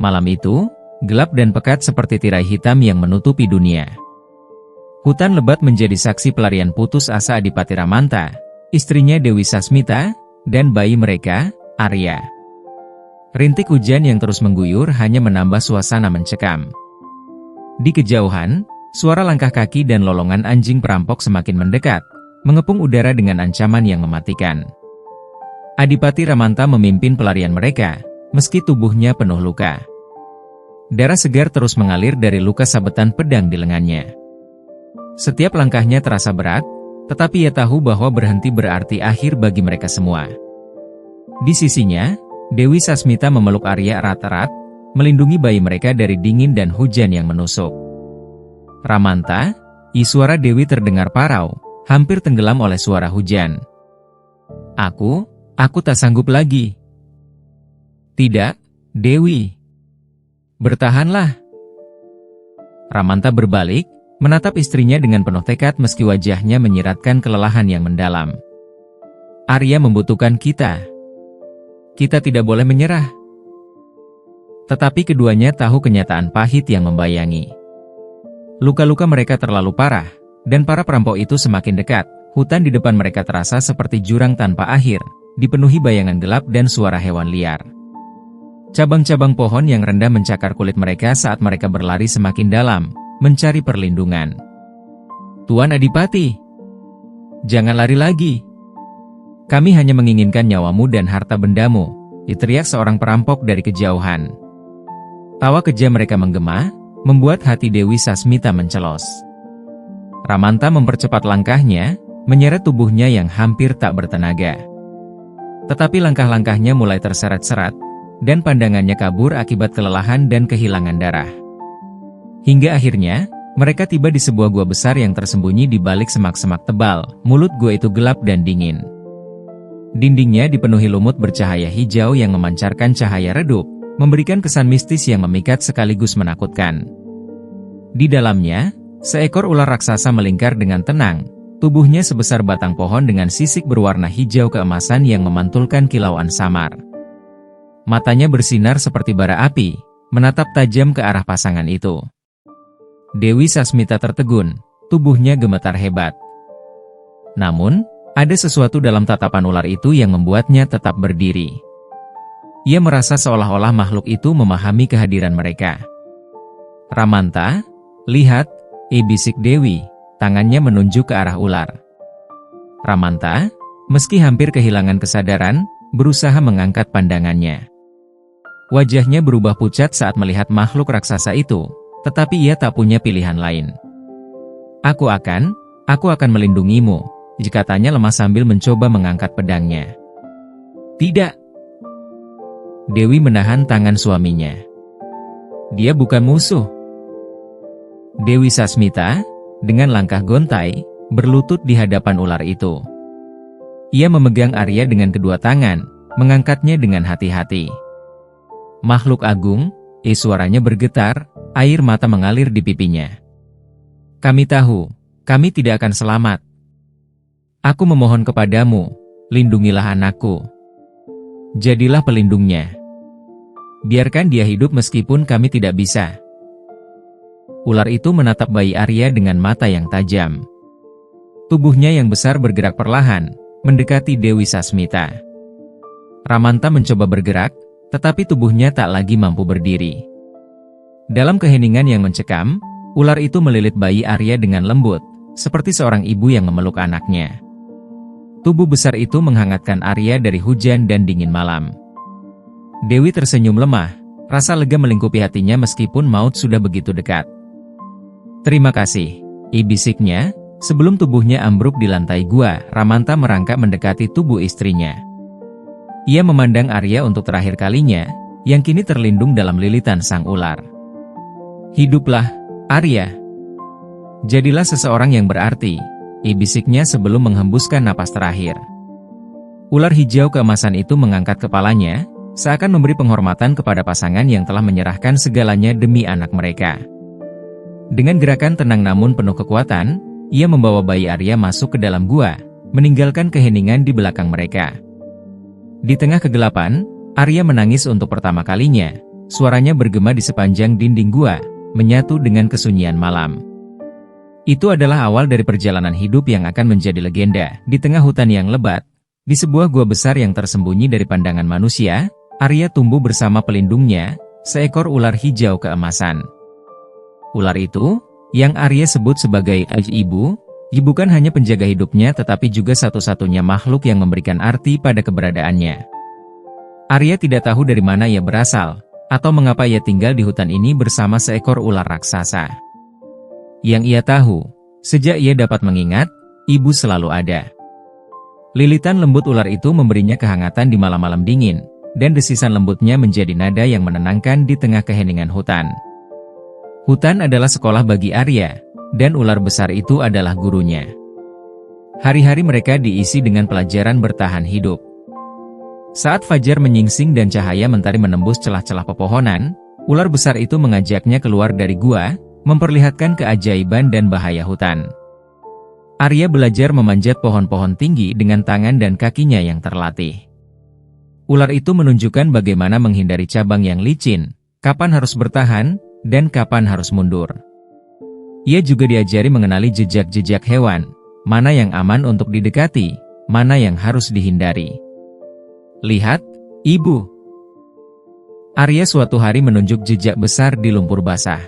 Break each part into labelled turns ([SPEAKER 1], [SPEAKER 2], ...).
[SPEAKER 1] Malam itu, gelap dan pekat seperti tirai hitam yang menutupi dunia. Hutan lebat menjadi saksi pelarian putus asa Adipati Ramanta, istrinya Dewi Sasmita, dan bayi mereka, Arya. Rintik hujan yang terus mengguyur hanya menambah suasana mencekam. Di kejauhan, suara langkah kaki dan lolongan anjing perampok semakin mendekat, mengepung udara dengan ancaman yang mematikan. Adipati Ramanta memimpin pelarian mereka, meski tubuhnya penuh luka. Darah segar terus mengalir dari luka sabetan pedang di lengannya. Setiap langkahnya terasa berat, tetapi ia tahu bahwa berhenti berarti akhir bagi mereka semua. Di sisinya, Dewi Sasmita memeluk Arya erat-erat, melindungi bayi mereka dari dingin dan hujan yang menusuk. Ramanta, suara Dewi terdengar parau, hampir tenggelam oleh suara hujan. Aku tak sanggup lagi. Tidak, Dewi. Bertahanlah. Ramanta berbalik, menatap istrinya dengan penuh tekad meski wajahnya menyiratkan kelelahan yang mendalam. Arya membutuhkan kita. Kita tidak boleh menyerah. Tetapi keduanya tahu kenyataan pahit yang membayangi. Luka-luka mereka terlalu parah, dan para perampok itu semakin dekat. Hutan di depan mereka terasa seperti jurang tanpa akhir, dipenuhi bayangan gelap dan suara hewan liar. Cabang-cabang pohon yang rendah mencakar kulit mereka saat mereka berlari semakin dalam, mencari perlindungan. Tuan Adipati, jangan lari lagi. Kami hanya menginginkan nyawamu dan harta bendamu, teriak seorang perampok dari kejauhan. Tawa kejam mereka menggema, membuat hati Dewi Sasmita mencelos. Ramanta mempercepat langkahnya, menyeret tubuhnya yang hampir tak bertenaga. Tetapi langkah-langkahnya mulai terseret-seret, dan pandangannya kabur akibat kelelahan dan kehilangan darah. Hingga akhirnya, mereka tiba di sebuah gua besar yang tersembunyi di balik semak-semak tebal. Mulut gua itu gelap dan dingin. Dindingnya dipenuhi lumut bercahaya hijau yang memancarkan cahaya redup, memberikan kesan mistis yang memikat sekaligus menakutkan. Di dalamnya, seekor ular raksasa melingkar dengan tenang, tubuhnya sebesar batang pohon dengan sisik berwarna hijau keemasan yang memantulkan kilauan samar. Matanya bersinar seperti bara api, menatap tajam ke arah pasangan itu. Dewi Sasmita tertegun, tubuhnya gemetar hebat. Namun, ada sesuatu dalam tatapan ular itu yang membuatnya tetap berdiri. Ia merasa seolah-olah makhluk itu memahami kehadiran mereka. Ramanta, lihat, bisik Dewi, tangannya menunjuk ke arah ular. Ramanta, meski hampir kehilangan kesadaran, berusaha mengangkat pandangannya. Wajahnya berubah pucat saat melihat makhluk raksasa itu, tetapi ia tak punya pilihan lain. Aku akan melindungimu, katanya lemah sambil mencoba mengangkat pedangnya. Tidak. Dewi menahan tangan suaminya. Dia bukan musuh. Dewi Sasmita, dengan langkah gontai, berlutut di hadapan ular itu. Ia memegang Arya dengan kedua tangan, mengangkatnya dengan hati-hati. Makhluk agung, suaranya bergetar, air mata mengalir di pipinya. Kami tahu, kami tidak akan selamat. Aku memohon kepadamu, lindungilah anakku. Jadilah pelindungnya. Biarkan dia hidup meskipun kami tidak bisa. Ular itu menatap bayi Arya dengan mata yang tajam. Tubuhnya yang besar bergerak perlahan, mendekati Dewi Sasmita. Ramanta mencoba bergerak, tetapi tubuhnya tak lagi mampu berdiri. Dalam keheningan yang mencekam, ular itu melilit bayi Arya dengan lembut, seperti seorang ibu yang memeluk anaknya. Tubuh besar itu menghangatkan Arya dari hujan dan dingin malam. Dewi tersenyum lemah, rasa lega melingkupi hatinya meskipun maut sudah begitu dekat. Terima kasih, bisiknya, sebelum tubuhnya ambruk di lantai gua. Ramanta merangkak mendekati tubuh istrinya. Ia memandang Arya untuk terakhir kalinya, yang kini terlindung dalam lilitan sang ular. Hiduplah, Arya. Jadilah seseorang yang berarti, bisiknya sebelum menghembuskan napas terakhir. Ular hijau keemasan itu mengangkat kepalanya, seakan memberi penghormatan kepada pasangan yang telah menyerahkan segalanya demi anak mereka. Dengan gerakan tenang namun penuh kekuatan, ia membawa bayi Arya masuk ke dalam gua, meninggalkan keheningan di belakang mereka. Di tengah kegelapan, Arya menangis untuk pertama kalinya, suaranya bergema di sepanjang dinding gua, menyatu dengan kesunyian malam. Itu adalah awal dari perjalanan hidup yang akan menjadi legenda. Di tengah hutan yang lebat, di sebuah gua besar yang tersembunyi dari pandangan manusia, Arya tumbuh bersama pelindungnya, seekor ular hijau keemasan. Ular itu, yang Arya sebut sebagai ibu, bukan hanya penjaga hidupnya tetapi juga satu-satunya makhluk yang memberikan arti pada keberadaannya. Arya tidak tahu dari mana ia berasal, atau mengapa ia tinggal di hutan ini bersama seekor ular raksasa. Yang ia tahu, sejak ia dapat mengingat, ibu selalu ada. Lilitan lembut ular itu memberinya kehangatan di malam-malam dingin, dan desisan lembutnya menjadi nada yang menenangkan di tengah keheningan hutan. Hutan adalah sekolah bagi Arya, dan ular besar itu adalah gurunya. Hari-hari mereka diisi dengan pelajaran bertahan hidup. Saat fajar menyingsing dan cahaya mentari menembus celah-celah pepohonan, ular besar itu mengajaknya keluar dari gua, memperlihatkan keajaiban dan bahaya hutan. Arya belajar memanjat pohon-pohon tinggi dengan tangan dan kakinya yang terlatih. Ular itu menunjukkan bagaimana menghindari cabang yang licin, kapan harus bertahan, dan kapan harus mundur. Ia juga diajari mengenali jejak-jejak hewan, mana yang aman untuk didekati, mana yang harus dihindari. Lihat, ibu. Arya suatu hari menunjuk jejak besar di lumpur basah.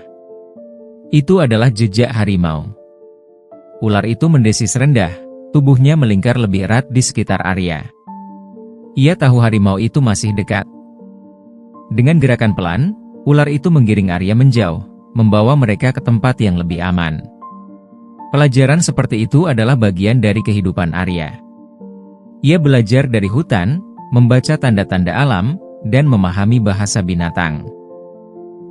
[SPEAKER 1] Itu adalah jejak harimau. Ular itu mendesis rendah, tubuhnya melingkar lebih erat di sekitar Arya. Ia tahu harimau itu masih dekat. Dengan gerakan pelan, ular itu menggiring Arya menjauh, membawa mereka ke tempat yang lebih aman. Pelajaran seperti itu adalah bagian dari kehidupan Arya. Ia belajar dari hutan, membaca tanda-tanda alam, dan memahami bahasa binatang.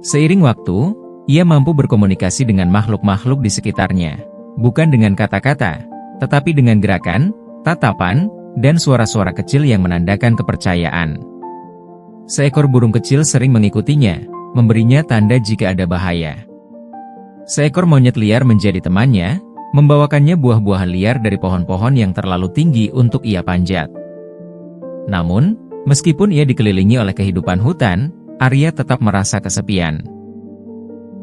[SPEAKER 1] Seiring waktu, ia mampu berkomunikasi dengan makhluk-makhluk di sekitarnya, bukan dengan kata-kata, tetapi dengan gerakan, tatapan, dan suara-suara kecil yang menandakan kepercayaan. Seekor burung kecil sering mengikutinya, memberinya tanda jika ada bahaya. Seekor monyet liar menjadi temannya, membawakannya buah-buahan liar dari pohon-pohon yang terlalu tinggi untuk ia panjat. Namun, meskipun ia dikelilingi oleh kehidupan hutan, Arya tetap merasa kesepian.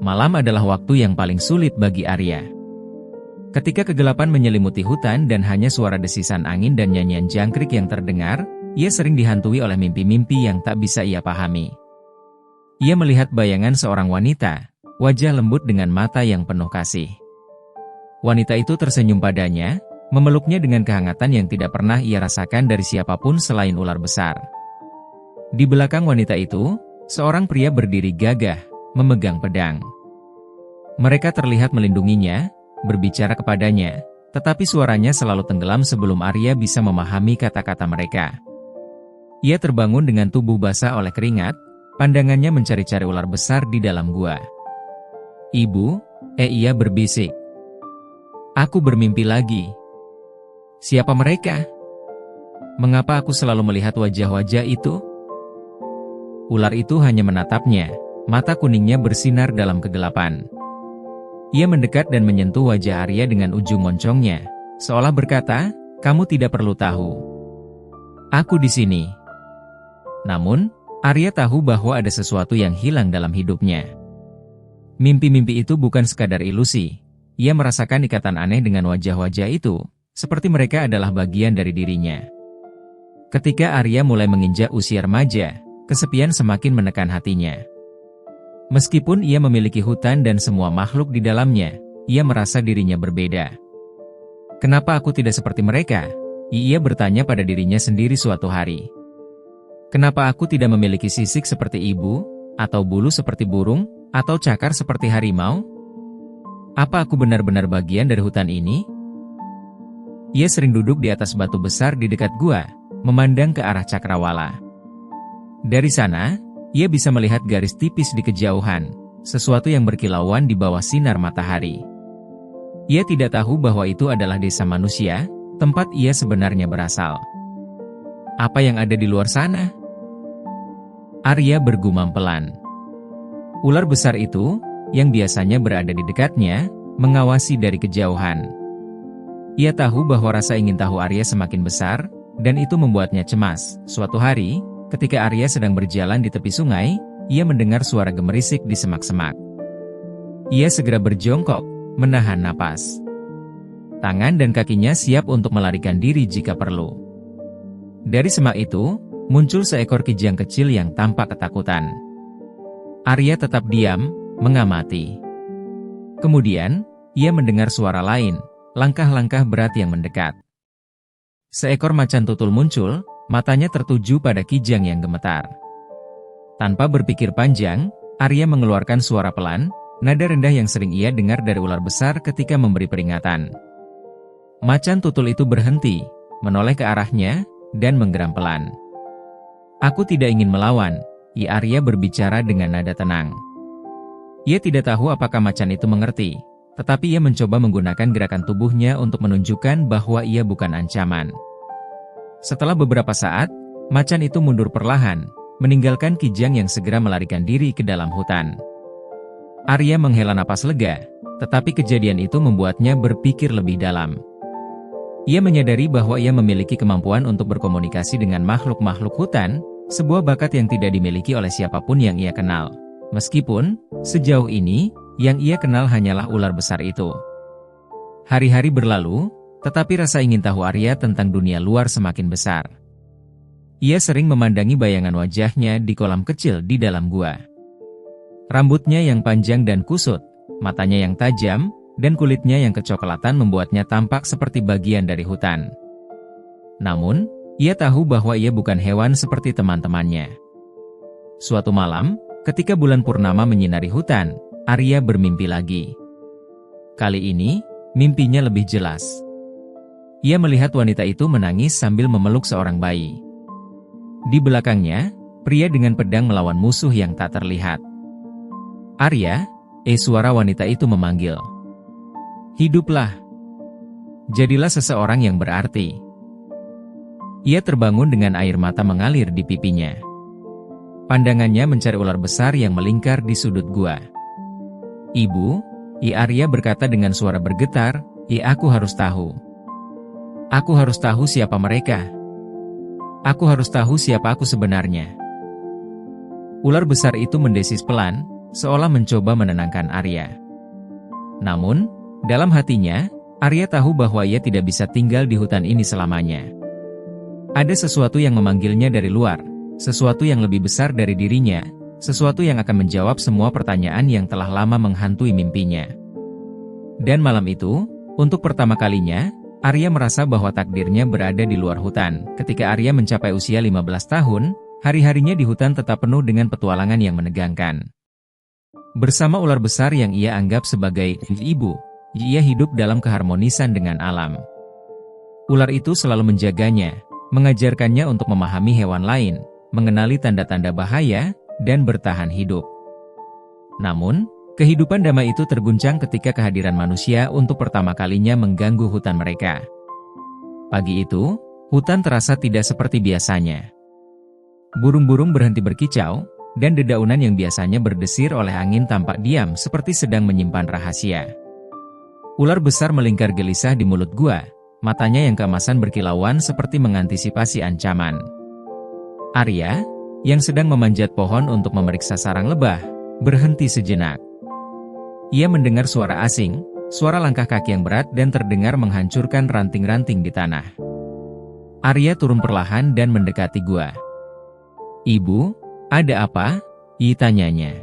[SPEAKER 1] Malam adalah waktu yang paling sulit bagi Arya. Ketika kegelapan menyelimuti hutan dan hanya suara desisan angin dan nyanyian jangkrik yang terdengar, ia sering dihantui oleh mimpi-mimpi yang tak bisa ia pahami. Ia melihat bayangan seorang wanita, wajah lembut dengan mata yang penuh kasih. Wanita itu tersenyum padanya, memeluknya dengan kehangatan yang tidak pernah ia rasakan dari siapapun selain ular besar. Di belakang wanita itu, seorang pria berdiri gagah, memegang pedang. Mereka terlihat melindunginya, berbicara kepadanya, tetapi suaranya selalu tenggelam sebelum Arya bisa memahami kata-kata mereka. Ia terbangun dengan tubuh basah oleh keringat, pandangannya mencari-cari ular besar di dalam gua. Ibu, ia berbisik. Aku bermimpi lagi. Siapa mereka? Mengapa aku selalu melihat wajah-wajah itu? Ular itu hanya menatapnya, mata kuningnya bersinar dalam kegelapan. Ia mendekat dan menyentuh wajah Arya dengan ujung moncongnya, seolah berkata, "Kamu tidak perlu tahu. Aku di sini." Namun, Arya tahu bahwa ada sesuatu yang hilang dalam hidupnya. Mimpi-mimpi itu bukan sekadar ilusi. Ia merasakan ikatan aneh dengan wajah-wajah itu, seperti mereka adalah bagian dari dirinya. Ketika Arya mulai menginjak usia remaja, kesepian semakin menekan hatinya. Meskipun ia memiliki hutan dan semua makhluk di dalamnya, ia merasa dirinya berbeda. Kenapa aku tidak seperti mereka? Ia bertanya pada dirinya sendiri suatu hari. Kenapa aku tidak memiliki sisik seperti ibu, atau bulu seperti burung, atau cakar seperti harimau? Apa aku benar-benar bagian dari hutan ini? Ia sering duduk di atas batu besar di dekat gua, memandang ke arah cakrawala. Dari sana, ia bisa melihat garis tipis di kejauhan, sesuatu yang berkilauan di bawah sinar matahari. Ia tidak tahu bahwa itu adalah desa manusia, tempat ia sebenarnya berasal. Apa yang ada di luar sana? Arya bergumam pelan. Ular besar itu, yang biasanya berada di dekatnya, mengawasi dari kejauhan. Ia tahu bahwa rasa ingin tahu Arya semakin besar, dan itu membuatnya cemas. Suatu hari, ketika Arya sedang berjalan di tepi sungai, ia mendengar suara gemerisik di semak-semak. Ia segera berjongkok, menahan napas. Tangan dan kakinya siap untuk melarikan diri jika perlu. Dari semak itu, muncul seekor kijang kecil yang tampak ketakutan. Arya tetap diam, mengamati. Kemudian, ia mendengar suara lain, langkah-langkah berat yang mendekat. Seekor macan tutul muncul, matanya tertuju pada kijang yang gemetar. Tanpa berpikir panjang, Arya mengeluarkan suara pelan, nada rendah yang sering ia dengar dari ular besar ketika memberi peringatan. Macan tutul itu berhenti, menoleh ke arahnya, dan menggeram pelan. "Aku tidak ingin melawan," Arya berbicara dengan nada tenang. Ia tidak tahu apakah macan itu mengerti, tetapi ia mencoba menggunakan gerakan tubuhnya untuk menunjukkan bahwa ia bukan ancaman. Setelah beberapa saat, macan itu mundur perlahan, meninggalkan kijang yang segera melarikan diri ke dalam hutan. Arya menghela napas lega, tetapi kejadian itu membuatnya berpikir lebih dalam. Ia menyadari bahwa ia memiliki kemampuan untuk berkomunikasi dengan makhluk-makhluk hutan, sebuah bakat yang tidak dimiliki oleh siapapun yang ia kenal. Meskipun, sejauh ini, yang ia kenal hanyalah ular besar itu. Hari-hari berlalu, tetapi rasa ingin tahu Arya tentang dunia luar semakin besar. Ia sering memandangi bayangan wajahnya di kolam kecil di dalam gua. Rambutnya yang panjang dan kusut, matanya yang tajam, dan kulitnya yang kecoklatan membuatnya tampak seperti bagian dari hutan. Namun, ia tahu bahwa ia bukan hewan seperti teman-temannya. Suatu malam, ketika bulan purnama menyinari hutan, Arya bermimpi lagi. Kali ini, mimpinya lebih jelas. Ia melihat wanita itu menangis sambil memeluk seorang bayi. Di belakangnya, pria dengan pedang melawan musuh yang tak terlihat. "Arya," suara wanita itu memanggil. "Hiduplah. Jadilah seseorang yang berarti." Ia terbangun dengan air mata mengalir di pipinya. Pandangannya mencari ular besar yang melingkar di sudut gua. "Ibu," Arya berkata dengan suara bergetar, "aku harus tahu. Aku harus tahu siapa mereka. Aku harus tahu siapa aku sebenarnya." Ular besar itu mendesis pelan, seolah mencoba menenangkan Arya. Namun, dalam hatinya, Arya tahu bahwa ia tidak bisa tinggal di hutan ini selamanya. Ada sesuatu yang memanggilnya dari luar, sesuatu yang lebih besar dari dirinya, sesuatu yang akan menjawab semua pertanyaan yang telah lama menghantui mimpinya. Dan malam itu, untuk pertama kalinya, Arya merasa bahwa takdirnya berada di luar hutan. Ketika Arya mencapai usia 15 tahun, hari-harinya di hutan tetap penuh dengan petualangan yang menegangkan. Bersama ular besar yang ia anggap sebagai ibu, ia hidup dalam keharmonisan dengan alam. Ular itu selalu menjaganya, mengajarkannya untuk memahami hewan lain, mengenali tanda-tanda bahaya, dan bertahan hidup. Namun, kehidupan damai itu terguncang ketika kehadiran manusia untuk pertama kalinya mengganggu hutan mereka. Pagi itu, hutan terasa tidak seperti biasanya. Burung-burung berhenti berkicau, dan dedaunan yang biasanya berdesir oleh angin tampak diam seperti sedang menyimpan rahasia. Ular besar melingkar gelisah di mulut gua, matanya yang keemasan berkilauan seperti mengantisipasi ancaman. Arya, yang sedang memanjat pohon untuk memeriksa sarang lebah, berhenti sejenak. Ia mendengar suara asing, suara langkah kaki yang berat dan terdengar menghancurkan ranting-ranting di tanah. Arya turun perlahan dan mendekati gua. "Ibu, ada apa?" tanyanya.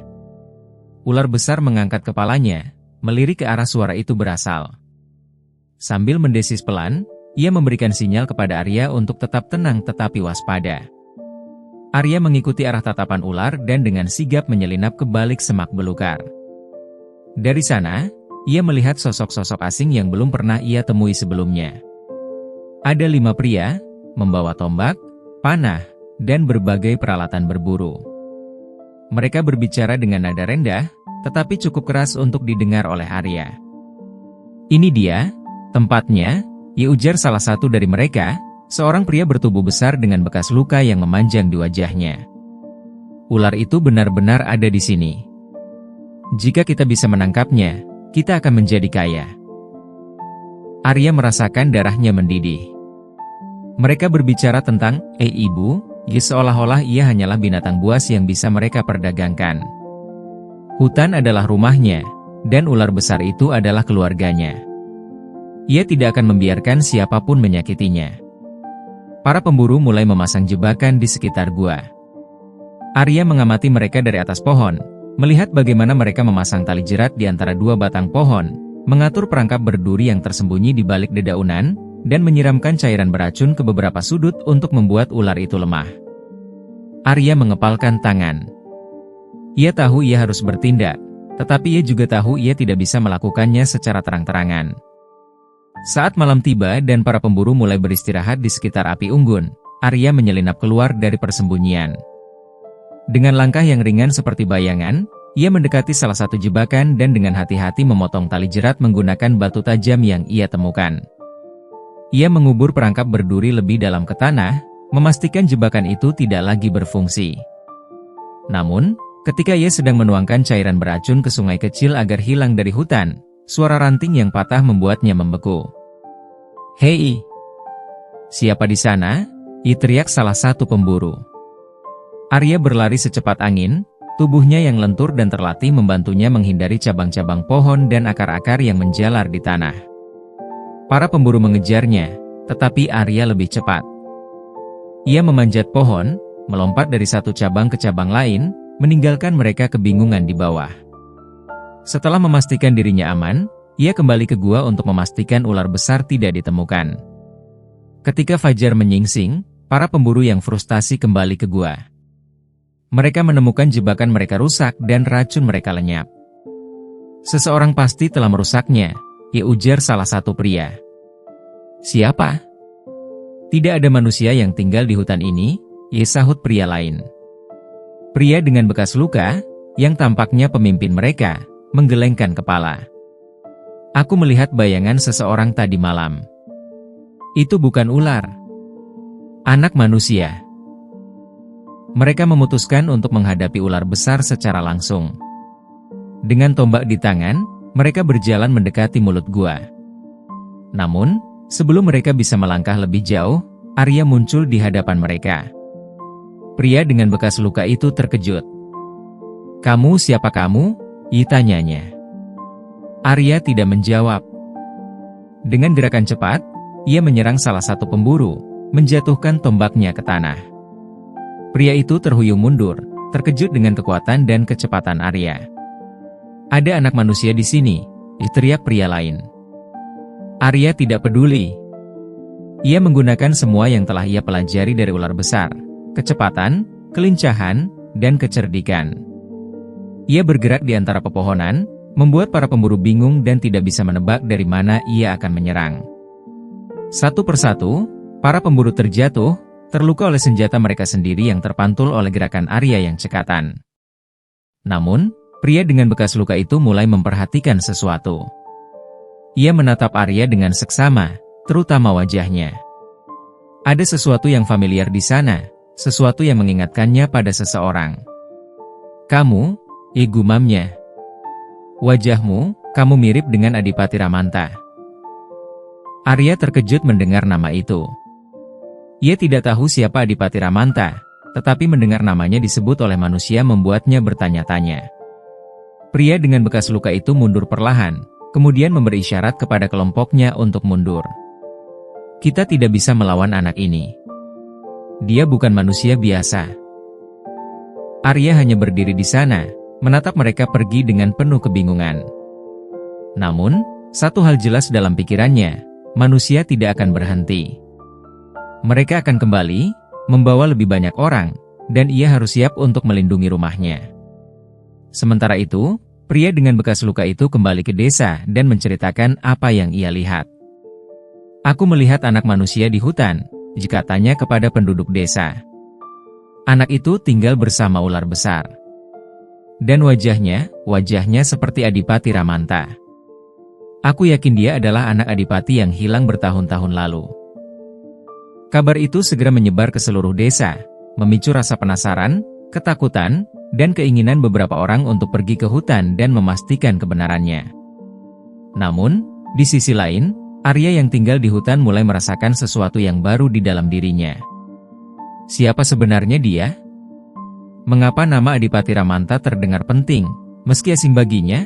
[SPEAKER 1] Ular besar mengangkat kepalanya, melirik ke arah suara itu berasal. Sambil mendesis pelan, ia memberikan sinyal kepada Arya untuk tetap tenang tetapi waspada. Arya mengikuti arah tatapan ular dan dengan sigap menyelinap ke balik semak belukar. Dari sana, ia melihat sosok-sosok asing yang belum pernah ia temui sebelumnya. Ada 5 pria, membawa tombak, panah, dan berbagai peralatan berburu. Mereka berbicara dengan nada rendah, tetapi cukup keras untuk didengar oleh Arya. "Ini dia, tempatnya," ujar salah satu dari mereka, seorang pria bertubuh besar dengan bekas luka yang memanjang di wajahnya. "Ular itu benar-benar ada di sini. Jika kita bisa menangkapnya, kita akan menjadi kaya." Arya merasakan darahnya mendidih. Mereka berbicara tentang, "Ibu," seolah-olah ia hanyalah binatang buas yang bisa mereka perdagangkan. Hutan adalah rumahnya, dan ular besar itu adalah keluarganya. Ia tidak akan membiarkan siapapun menyakitinya. Para pemburu mulai memasang jebakan di sekitar gua. Arya mengamati mereka dari atas pohon, melihat bagaimana mereka memasang tali jerat di antara dua batang pohon, mengatur perangkap berduri yang tersembunyi di balik dedaunan, dan menyiramkan cairan beracun ke beberapa sudut untuk membuat ular itu lemah. Arya mengepalkan tangan. Ia tahu ia harus bertindak, tetapi ia juga tahu ia tidak bisa melakukannya secara terang-terangan. Saat malam tiba dan para pemburu mulai beristirahat di sekitar api unggun, Arya menyelinap keluar dari persembunyian. Dengan langkah yang ringan seperti bayangan, ia mendekati salah satu jebakan dan dengan hati-hati memotong tali jerat menggunakan batu tajam yang ia temukan. Ia mengubur perangkap berduri lebih dalam ke tanah, memastikan jebakan itu tidak lagi berfungsi. Namun, ketika ia sedang menuangkan cairan beracun ke sungai kecil agar hilang dari hutan, suara ranting yang patah membuatnya membeku. "Hei! Siapa di sana?" teriak salah satu pemburu. Arya berlari secepat angin, tubuhnya yang lentur dan terlatih membantunya menghindari cabang-cabang pohon dan akar-akar yang menjalar di tanah. Para pemburu mengejarnya, tetapi Arya lebih cepat. Ia memanjat pohon, melompat dari satu cabang ke cabang lain, meninggalkan mereka kebingungan di bawah. Setelah memastikan dirinya aman, ia kembali ke gua untuk memastikan ular besar tidak ditemukan. Ketika fajar menyingsing, para pemburu yang frustasi kembali ke gua. Mereka menemukan jebakan mereka rusak dan racun mereka lenyap. "Seseorang pasti telah merusaknya," ujar salah satu pria. "Siapa?" "Tidak ada manusia yang tinggal di hutan ini," sahut pria lain. Pria dengan bekas luka, yang tampaknya pemimpin mereka, menggelengkan kepala. "Aku melihat bayangan seseorang tadi malam. Itu bukan ular. Anak manusia." Mereka memutuskan untuk menghadapi ular besar secara langsung. Dengan tombak di tangan, mereka berjalan mendekati mulut gua. Namun, sebelum mereka bisa melangkah lebih jauh, Arya muncul di hadapan mereka. Pria dengan bekas luka itu terkejut. "Kamu siapa kamu?" tanyanya. Arya tidak menjawab. Dengan gerakan cepat, ia menyerang salah satu pemburu, menjatuhkan tombaknya ke tanah. Pria itu terhuyung mundur, terkejut dengan kekuatan dan kecepatan Arya. "Ada anak manusia di sini," teriak pria lain. Arya tidak peduli. Ia menggunakan semua yang telah ia pelajari dari ular besar, kecepatan, kelincahan, dan kecerdikan. Ia bergerak di antara pepohonan, membuat para pemburu bingung dan tidak bisa menebak dari mana ia akan menyerang. Satu persatu, para pemburu terjatuh, terluka oleh senjata mereka sendiri yang terpantul oleh gerakan Arya yang cekatan. Namun, pria dengan bekas luka itu mulai memperhatikan sesuatu. Ia menatap Arya dengan seksama, terutama wajahnya. Ada sesuatu yang familiar di sana, sesuatu yang mengingatkannya pada seseorang. "Kamu," gumamnya. "Wajahmu, kamu mirip dengan Adipati Ramanta." Arya terkejut mendengar nama itu. Ia tidak tahu siapa Adipati Ramanta, tetapi mendengar namanya disebut oleh manusia membuatnya bertanya-tanya. Pria dengan bekas luka itu mundur perlahan, kemudian memberi isyarat kepada kelompoknya untuk mundur. "Kita tidak bisa melawan anak ini. Dia bukan manusia biasa." Arya hanya berdiri di sana, menatap mereka pergi dengan penuh kebingungan. Namun, satu hal jelas dalam pikirannya, manusia tidak akan berhenti. Mereka akan kembali, membawa lebih banyak orang, dan ia harus siap untuk melindungi rumahnya. Sementara itu, pria dengan bekas luka itu kembali ke desa dan menceritakan apa yang ia lihat. "Aku melihat anak manusia di hutan," katanya kepada penduduk desa. Anak itu tinggal bersama ular besar. Dan wajahnya seperti Adipati Ramanta. "Aku yakin dia adalah anak Adipati yang hilang bertahun-tahun lalu." Kabar itu segera menyebar ke seluruh desa, memicu rasa penasaran, ketakutan, dan keinginan beberapa orang untuk pergi ke hutan dan memastikan kebenarannya. Namun, di sisi lain, Arya yang tinggal di hutan mulai merasakan sesuatu yang baru di dalam dirinya. Siapa sebenarnya dia? Mengapa nama Adipati Ramanta terdengar penting, meski asing baginya?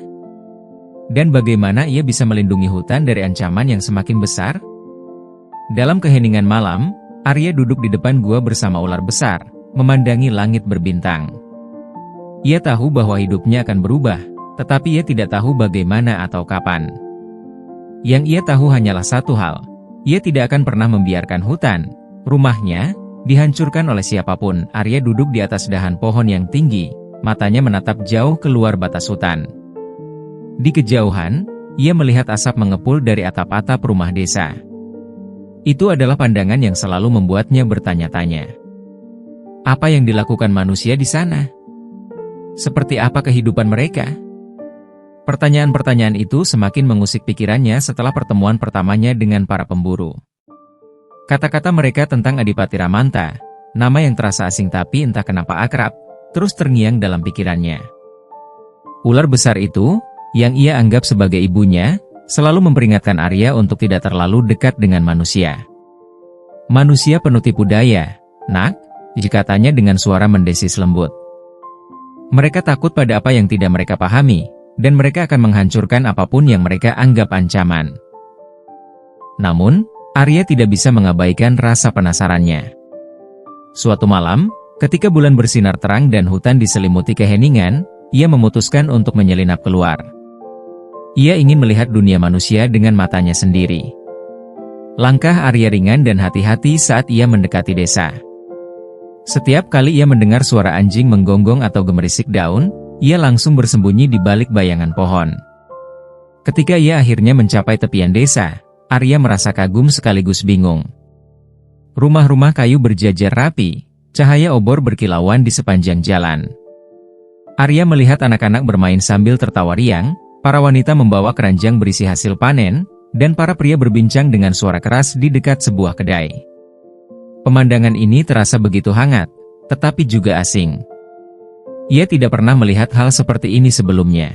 [SPEAKER 1] Dan bagaimana ia bisa melindungi hutan dari ancaman yang semakin besar? Dalam keheningan malam, Arya duduk di depan gua bersama ular besar, memandangi langit berbintang. Ia tahu bahwa hidupnya akan berubah, tetapi ia tidak tahu bagaimana atau kapan. Yang ia tahu hanyalah satu hal, ia tidak akan pernah membiarkan hutan, rumahnya, dihancurkan oleh siapapun. Arya duduk di atas dahan pohon yang tinggi, matanya menatap jauh keluar batas hutan. Di kejauhan, ia melihat asap mengepul dari atap-atap rumah desa. Itu adalah pandangan yang selalu membuatnya bertanya-tanya. Apa yang dilakukan manusia di sana? Seperti apa kehidupan mereka? Pertanyaan-pertanyaan itu semakin mengusik pikirannya setelah pertemuan pertamanya dengan para pemburu. Kata-kata mereka tentang Adipati Ramanta, nama yang terasa asing tapi entah kenapa akrab, terus terngiang dalam pikirannya. Ular besar itu, yang ia anggap sebagai ibunya, selalu memperingatkan Arya untuk tidak terlalu dekat dengan manusia. Manusia penuh tipu daya, nak, katanya dengan suara mendesis lembut. Mereka takut pada apa yang tidak mereka pahami, dan mereka akan menghancurkan apapun yang mereka anggap ancaman. Namun, Arya tidak bisa mengabaikan rasa penasarannya. Suatu malam, ketika bulan bersinar terang dan hutan diselimuti keheningan, ia memutuskan untuk menyelinap keluar. Ia ingin melihat dunia manusia dengan matanya sendiri. Langkah Arya ringan dan hati-hati saat ia mendekati desa. Setiap kali ia mendengar suara anjing menggonggong atau gemerisik daun, ia langsung bersembunyi di balik bayangan pohon. Ketika ia akhirnya mencapai tepian desa, Arya merasa kagum sekaligus bingung. Rumah-rumah kayu berjajar rapi, cahaya obor berkilauan di sepanjang jalan. Arya melihat anak-anak bermain sambil tertawa riang, para wanita membawa keranjang berisi hasil panen, dan para pria berbincang dengan suara keras di dekat sebuah kedai. Pemandangan ini terasa begitu hangat, tetapi juga asing. Ia tidak pernah melihat hal seperti ini sebelumnya.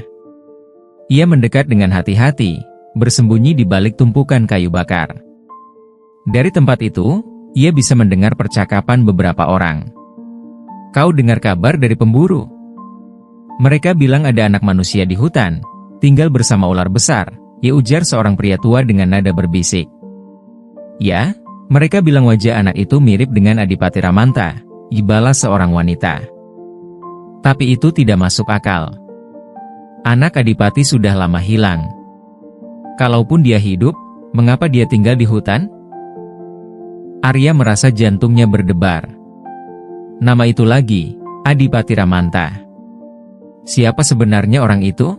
[SPEAKER 1] Ia mendekat dengan hati-hati, bersembunyi di balik tumpukan kayu bakar. Dari tempat itu, ia bisa mendengar percakapan beberapa orang. Kau dengar kabar dari pemburu? Mereka bilang ada anak manusia di hutan, tinggal bersama ular besar, ia ujar seorang pria tua dengan nada berbisik. Ya, mereka bilang wajah anak itu mirip dengan Adipati Ramanta, dibalas seorang wanita. Tapi itu tidak masuk akal. Anak Adipati sudah lama hilang. Kalaupun dia hidup, mengapa dia tinggal di hutan? Arya merasa jantungnya berdebar. Nama itu lagi, Adipati Ramanta. Siapa sebenarnya orang itu?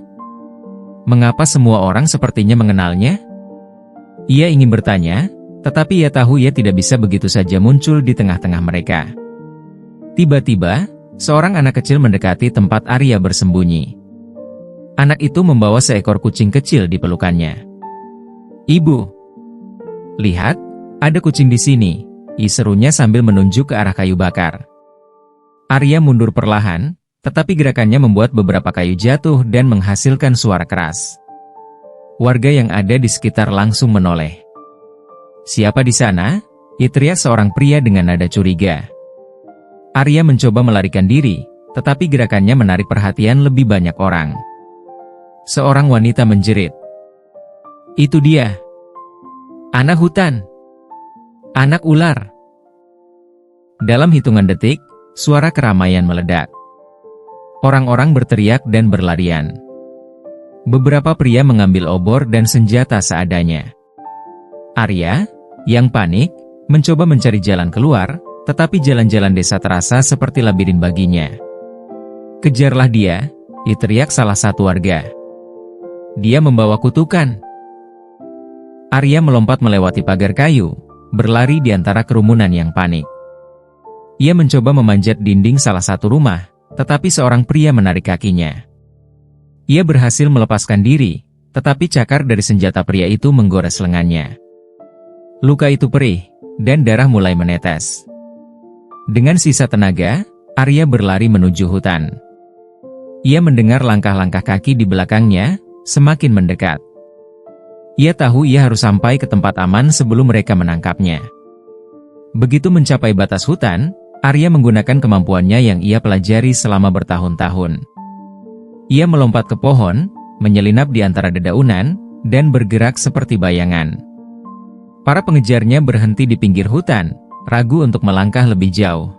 [SPEAKER 1] Mengapa semua orang sepertinya mengenalnya? Ia ingin bertanya, tetapi ia tahu ia tidak bisa begitu saja muncul di tengah-tengah mereka. Tiba-tiba, seorang anak kecil mendekati tempat Arya bersembunyi. Anak itu membawa seekor kucing kecil di pelukannya. Ibu, lihat, ada kucing di sini, serunya sambil menunjuk ke arah kayu bakar. Arya mundur perlahan, tetapi gerakannya membuat beberapa kayu jatuh dan menghasilkan suara keras. Warga yang ada di sekitar langsung menoleh. Siapa di sana? Teriak seorang pria dengan nada curiga. Arya mencoba melarikan diri, tetapi gerakannya menarik perhatian lebih banyak orang. Seorang wanita menjerit. Itu dia. Anak hutan. Anak ular. Dalam hitungan detik, suara keramaian meledak. Orang-orang berteriak dan berlarian. Beberapa pria mengambil obor dan senjata seadanya. Arya, yang panik, mencoba mencari jalan keluar, tetapi jalan-jalan desa terasa seperti labirin baginya. Kejarlah dia, teriak salah satu warga. Dia membawa kutukan. Arya melompat melewati pagar kayu, berlari di antara kerumunan yang panik. Ia mencoba memanjat dinding salah satu rumah, tetapi seorang pria menarik kakinya. Ia berhasil melepaskan diri, tetapi cakar dari senjata pria itu menggores lengannya. Luka itu perih, dan darah mulai menetes. Dengan sisa tenaga, Arya berlari menuju hutan. Ia mendengar langkah-langkah kaki di belakangnya, semakin mendekat. Ia tahu ia harus sampai ke tempat aman sebelum mereka menangkapnya. Begitu mencapai batas hutan, Arya menggunakan kemampuannya yang ia pelajari selama bertahun-tahun. Ia melompat ke pohon, menyelinap di antara dedaunan, dan bergerak seperti bayangan. Para pengejarnya berhenti di pinggir hutan, ragu untuk melangkah lebih jauh.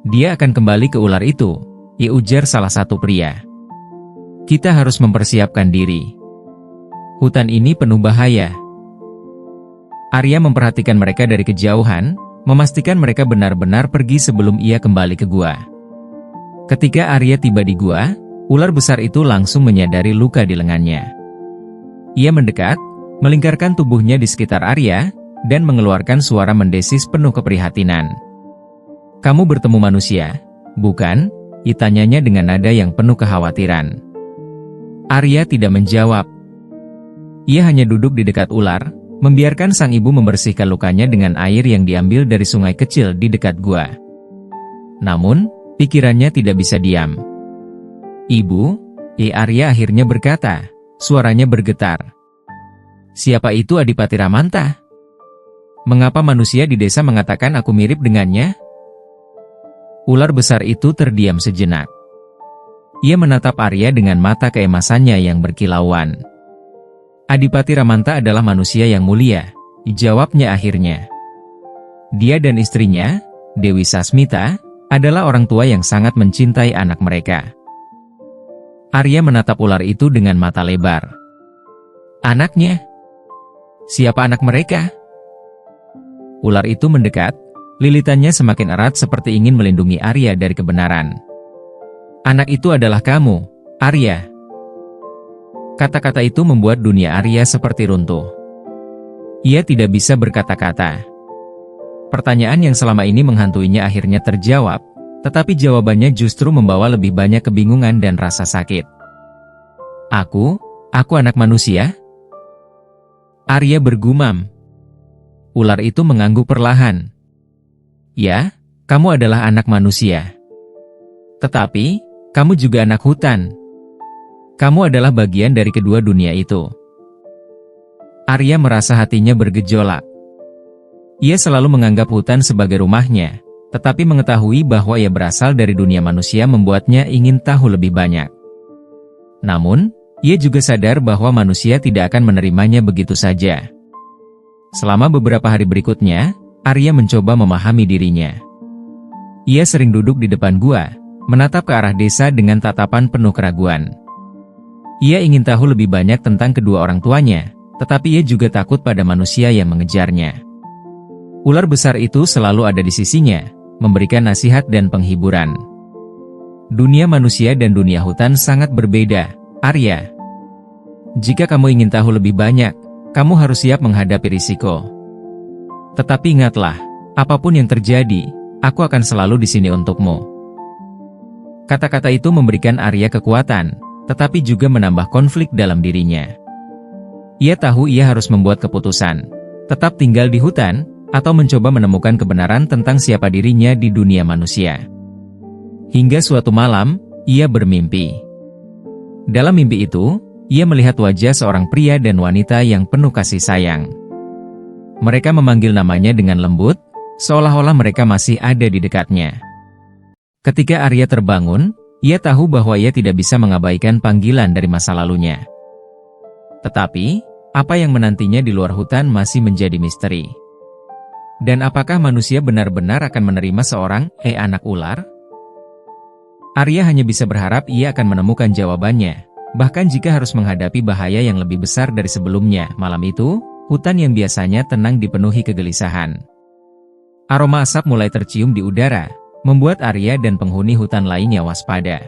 [SPEAKER 1] Dia akan kembali ke ular itu, ujar salah satu pria. Kita harus mempersiapkan diri. Hutan ini penuh bahaya. Arya memperhatikan mereka dari kejauhan, memastikan mereka benar-benar pergi sebelum ia kembali ke gua. Ketika Arya tiba di gua, ular besar itu langsung menyadari luka di lengannya. Ia mendekat, melingkarkan tubuhnya di sekitar Arya, dan mengeluarkan suara mendesis penuh keprihatinan. Kamu bertemu manusia, bukan? Tanyanya dengan nada yang penuh kekhawatiran. Arya tidak menjawab. Ia hanya duduk di dekat ular, membiarkan sang ibu membersihkan lukanya dengan air yang diambil dari sungai kecil di dekat gua. Namun, pikirannya tidak bisa diam. Ibu, Arya akhirnya berkata, suaranya bergetar. Siapa itu Adipati Ramanta? Mengapa manusia di desa mengatakan aku mirip dengannya? Ular besar itu terdiam sejenak. Ia menatap Arya dengan mata keemasannya yang berkilauan. Adipati Ramanta adalah manusia yang mulia, jawabnya akhirnya. Dia dan istrinya, Dewi Sasmita, adalah orang tua yang sangat mencintai anak mereka. Arya menatap ular itu dengan mata lebar. Anaknya? Siapa anak mereka? Ular itu mendekat, lilitannya semakin erat seperti ingin melindungi Arya dari kebenaran. Anak itu adalah kamu, Arya. Kata-kata itu membuat dunia Arya seperti runtuh. Ia tidak bisa berkata-kata. Pertanyaan yang selama ini menghantuinya akhirnya terjawab, tetapi jawabannya justru membawa lebih banyak kebingungan dan rasa sakit. Aku anak manusia? Arya bergumam. Ular itu mengangguk perlahan. Ya, kamu adalah anak manusia. Tetapi, kamu juga anak hutan. Kamu adalah bagian dari kedua dunia itu. Arya merasa hatinya bergejolak. Ia selalu menganggap hutan sebagai rumahnya, tetapi mengetahui bahwa ia berasal dari dunia manusia membuatnya ingin tahu lebih banyak. Namun, ia juga sadar bahwa manusia tidak akan menerimanya begitu saja. Selama beberapa hari berikutnya, Arya mencoba memahami dirinya. Ia sering duduk di depan gua, menatap ke arah desa dengan tatapan penuh keraguan. Ia ingin tahu lebih banyak tentang kedua orang tuanya, tetapi ia juga takut pada manusia yang mengejarnya. Ular besar itu selalu ada di sisinya, memberikan nasihat dan penghiburan. Dunia manusia dan dunia hutan sangat berbeda, Arya. Jika kamu ingin tahu lebih banyak, kamu harus siap menghadapi risiko. Tetapi ingatlah, apapun yang terjadi, aku akan selalu di sini untukmu. Kata-kata itu memberikan Arya kekuatan, tetapi juga menambah konflik dalam dirinya. Ia tahu ia harus membuat keputusan, tetap tinggal di hutan, atau mencoba menemukan kebenaran tentang siapa dirinya di dunia manusia. Hingga suatu malam, ia bermimpi. Dalam mimpi itu, ia melihat wajah seorang pria dan wanita yang penuh kasih sayang. Mereka memanggil namanya dengan lembut, seolah-olah mereka masih ada di dekatnya. Ketika Arya terbangun, ia tahu bahwa ia tidak bisa mengabaikan panggilan dari masa lalunya. Tetapi, apa yang menantinya di luar hutan masih menjadi misteri. Dan apakah manusia benar-benar akan menerima seorang anak ular? Arya hanya bisa berharap ia akan menemukan jawabannya, bahkan jika harus menghadapi bahaya yang lebih besar dari sebelumnya. Malam itu, hutan yang biasanya tenang dipenuhi kegelisahan. Aroma asap mulai tercium di udara, membuat Arya dan penghuni hutan lainnya waspada.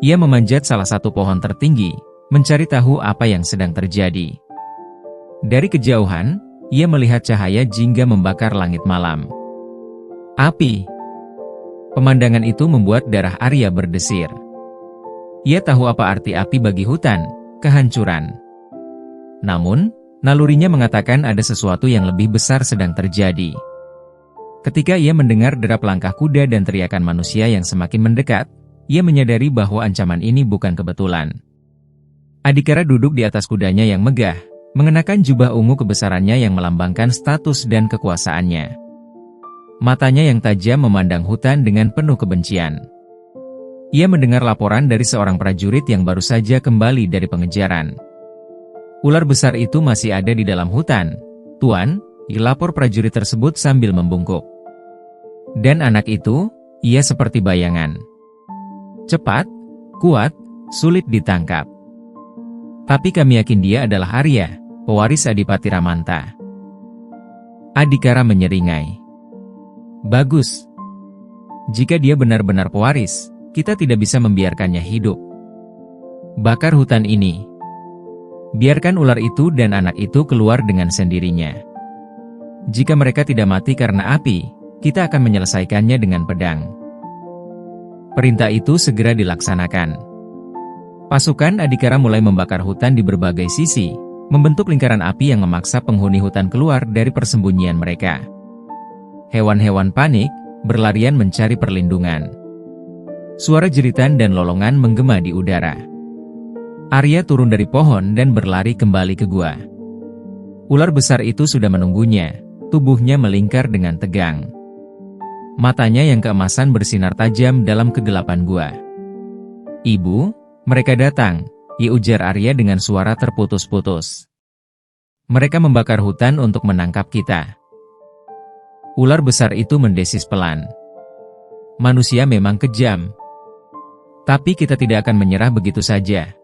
[SPEAKER 1] Ia memanjat salah satu pohon tertinggi, mencari tahu apa yang sedang terjadi. Dari kejauhan, ia melihat cahaya jingga membakar langit malam. Api. Pemandangan itu membuat darah Arya berdesir. Ia tahu apa arti api bagi hutan, kehancuran. Namun, nalurinya mengatakan ada sesuatu yang lebih besar sedang terjadi. Ketika ia mendengar derap langkah kuda dan teriakan manusia yang semakin mendekat, ia menyadari bahwa ancaman ini bukan kebetulan. Adikara duduk di atas kudanya yang megah, mengenakan jubah ungu kebesarannya yang melambangkan status dan kekuasaannya. Matanya yang tajam memandang hutan dengan penuh kebencian. Ia mendengar laporan dari seorang prajurit yang baru saja kembali dari pengejaran. Ular besar itu masih ada di dalam hutan, Tuan, lapor prajurit tersebut sambil membungkuk. Dan anak itu, ia seperti bayangan. Cepat, kuat, sulit ditangkap. Tapi kami yakin dia adalah Arya, pewaris Adipati Ramanta. Adhikara menyeringai. Bagus. Jika dia benar-benar pewaris, kita tidak bisa membiarkannya hidup. Bakar hutan ini. Biarkan ular itu dan anak itu keluar dengan sendirinya. Jika mereka tidak mati karena api, kita akan menyelesaikannya dengan pedang. Perintah itu segera dilaksanakan. Pasukan Adhikara mulai membakar hutan di berbagai sisi, membentuk lingkaran api yang memaksa penghuni hutan keluar dari persembunyian mereka. Hewan-hewan panik, berlarian mencari perlindungan. Suara jeritan dan lolongan menggema di udara. Arya turun dari pohon dan berlari kembali ke gua. Ular besar itu sudah menunggunya, tubuhnya melingkar dengan tegang. Matanya yang keemasan bersinar tajam dalam kegelapan gua. Ibu, mereka datang, ujar Arya dengan suara terputus-putus. Mereka membakar hutan untuk menangkap kita. Ular besar itu mendesis pelan. Manusia memang kejam. Tapi kita tidak akan menyerah begitu saja.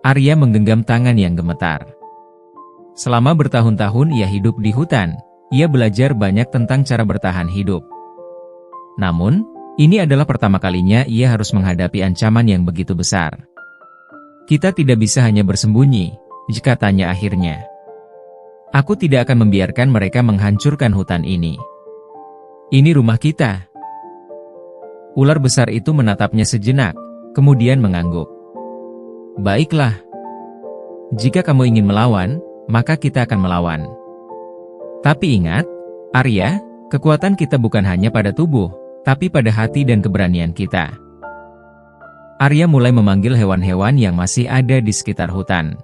[SPEAKER 1] Arya menggenggam tangan yang gemetar. Selama bertahun-tahun ia hidup di hutan, ia belajar banyak tentang cara bertahan hidup. Namun, ini adalah pertama kalinya ia harus menghadapi ancaman yang begitu besar. Kita tidak bisa hanya bersembunyi, katanya akhirnya. Aku tidak akan membiarkan mereka menghancurkan hutan ini. Ini rumah kita. Ular besar itu menatapnya sejenak, kemudian mengangguk. Baiklah. Jika kamu ingin melawan, maka kita akan melawan. Tapi ingat, Arya, kekuatan kita bukan hanya pada tubuh, tapi pada hati dan keberanian kita. Arya mulai memanggil hewan-hewan yang masih ada di sekitar hutan.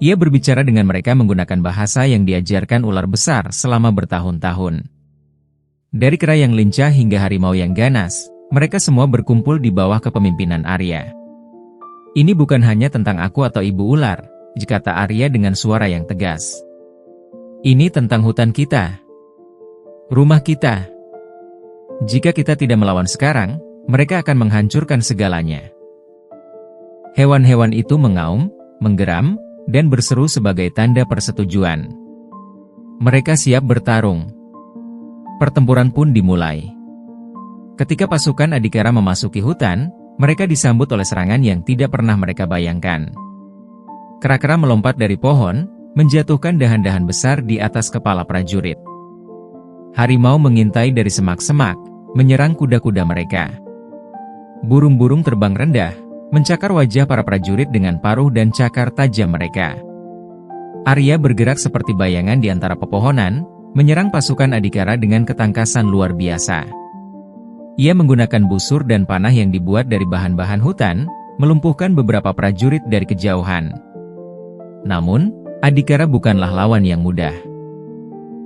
[SPEAKER 1] Ia berbicara dengan mereka menggunakan bahasa yang diajarkan ular besar selama bertahun-tahun. Dari kera yang lincah hingga harimau yang ganas, mereka semua berkumpul di bawah kepemimpinan Arya. Ini bukan hanya tentang aku atau ibu ular, kata Arya dengan suara yang tegas. Ini tentang hutan kita. Rumah kita. Jika kita tidak melawan sekarang, mereka akan menghancurkan segalanya. Hewan-hewan itu mengaum, menggeram, dan berseru sebagai tanda persetujuan. Mereka siap bertarung. Pertempuran pun dimulai. Ketika pasukan Adhikara memasuki hutan, mereka disambut oleh serangan yang tidak pernah mereka bayangkan. Kera-kera melompat dari pohon, menjatuhkan dahan-dahan besar di atas kepala prajurit. Harimau mengintai dari semak-semak, menyerang kuda-kuda mereka. Burung-burung terbang rendah, mencakar wajah para prajurit dengan paruh dan cakar tajam mereka. Arya bergerak seperti bayangan di antara pepohonan, menyerang pasukan Adhikara dengan ketangkasan luar biasa. Ia menggunakan busur dan panah yang dibuat dari bahan-bahan hutan, melumpuhkan beberapa prajurit dari kejauhan. Namun, Adhikara bukanlah lawan yang mudah.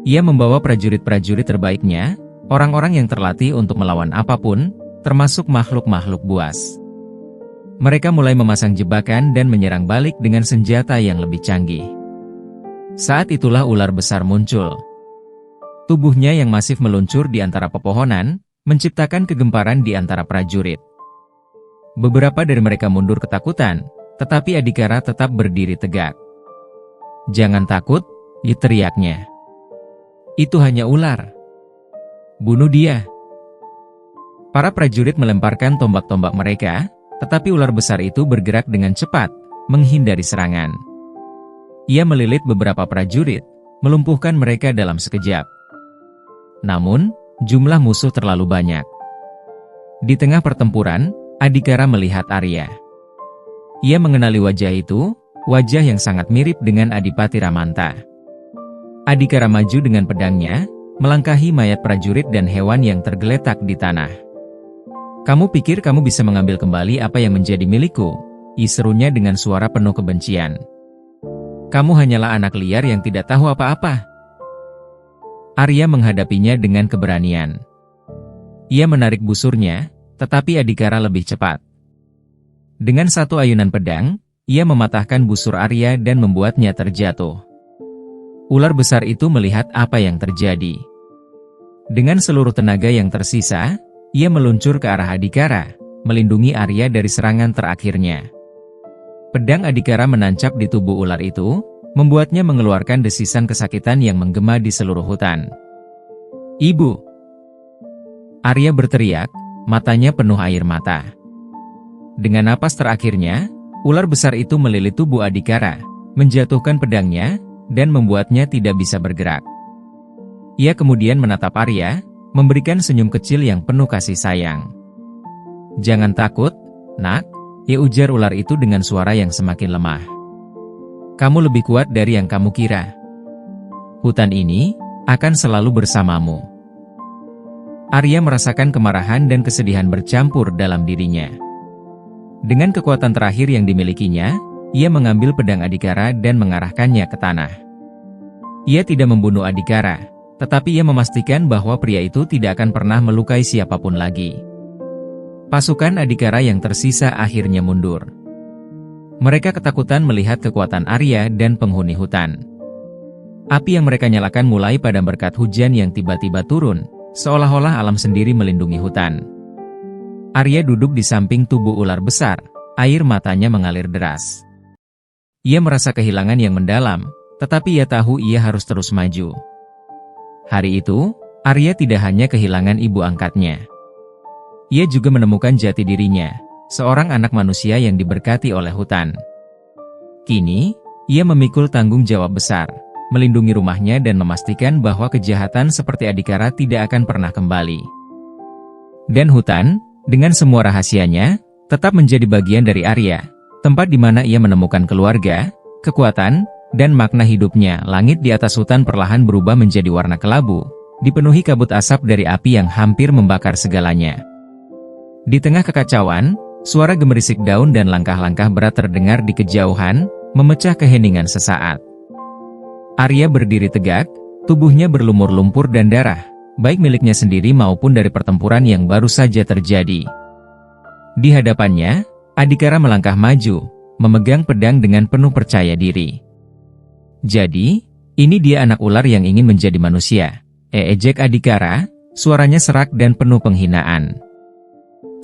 [SPEAKER 1] Ia membawa prajurit-prajurit terbaiknya, orang-orang yang terlatih untuk melawan apapun, termasuk makhluk-makhluk buas. Mereka mulai memasang jebakan dan menyerang balik dengan senjata yang lebih canggih. Saat itulah ular besar muncul. Tubuhnya yang masif meluncur di antara pepohonan, menciptakan kegemparan di antara prajurit. Beberapa dari mereka mundur ketakutan, tetapi Adhikara tetap berdiri tegak. Jangan takut, teriaknya. Itu hanya ular. Bunuh dia. Para prajurit melemparkan tombak-tombak mereka, tetapi ular besar itu bergerak dengan cepat, menghindari serangan. Ia melilit beberapa prajurit, melumpuhkan mereka dalam sekejap. Namun, jumlah musuh terlalu banyak. Di tengah pertempuran, Adhikara melihat Arya. Ia mengenali wajah itu, wajah yang sangat mirip dengan Adipati Ramanta. Adhikara maju dengan pedangnya, melangkahi mayat prajurit dan hewan yang tergeletak di tanah. Kamu pikir kamu bisa mengambil kembali apa yang menjadi milikku? Serunya dengan suara penuh kebencian. Kamu hanyalah anak liar yang tidak tahu apa-apa. Arya menghadapinya dengan keberanian. Ia menarik busurnya, tetapi Adhikara lebih cepat. Dengan satu ayunan pedang, ia mematahkan busur Arya dan membuatnya terjatuh. Ular besar itu melihat apa yang terjadi. Dengan seluruh tenaga yang tersisa, ia meluncur ke arah Adhikara, melindungi Arya dari serangan terakhirnya. Pedang Adhikara menancap di tubuh ular itu, membuatnya mengeluarkan desisan kesakitan yang menggema di seluruh hutan. "Ibu!" Arya berteriak, matanya penuh air mata. Dengan napas terakhirnya, ular besar itu melilit tubuh Adhikara, menjatuhkan pedangnya, dan membuatnya tidak bisa bergerak. Ia kemudian menatap Arya, memberikan senyum kecil yang penuh kasih sayang. "Jangan takut, nak," ujar ular itu dengan suara yang semakin lemah. "Kamu lebih kuat dari yang kamu kira. Hutan ini akan selalu bersamamu." Arya merasakan kemarahan dan kesedihan bercampur dalam dirinya. Dengan kekuatan terakhir yang dimilikinya, ia mengambil pedang Adhikara dan mengarahkannya ke tanah. Ia tidak membunuh Adhikara, tetapi ia memastikan bahwa pria itu tidak akan pernah melukai siapapun lagi. Pasukan Adhikara yang tersisa akhirnya mundur. Mereka ketakutan melihat kekuatan Arya dan penghuni hutan. Api yang mereka nyalakan mulai padam berkat hujan yang tiba-tiba turun, seolah-olah alam sendiri melindungi hutan. Arya duduk di samping tubuh ular besar, air matanya mengalir deras. Ia merasa kehilangan yang mendalam, tetapi ia tahu ia harus terus maju. Hari itu, Arya tidak hanya kehilangan ibu angkatnya. Ia juga menemukan jati dirinya, seorang anak manusia yang diberkati oleh hutan. Kini, ia memikul tanggung jawab besar, melindungi rumahnya dan memastikan bahwa kejahatan seperti Adhikara tidak akan pernah kembali. Dan hutan, dengan semua rahasianya, tetap menjadi bagian dari Arya, tempat di mana ia menemukan keluarga, kekuatan, dan makna hidupnya. Langit di atas hutan perlahan berubah menjadi warna kelabu, dipenuhi kabut asap dari api yang hampir membakar segalanya. Di tengah kekacauan, suara gemerisik daun dan langkah-langkah berat terdengar di kejauhan, memecah keheningan sesaat. Arya berdiri tegak, tubuhnya berlumur lumpur dan darah, baik miliknya sendiri maupun dari pertempuran yang baru saja terjadi. Di hadapannya, Adhikara melangkah maju, memegang pedang dengan penuh percaya diri. "Jadi, ini dia anak ular yang ingin menjadi manusia," ejek Adhikara, suaranya serak dan penuh penghinaan.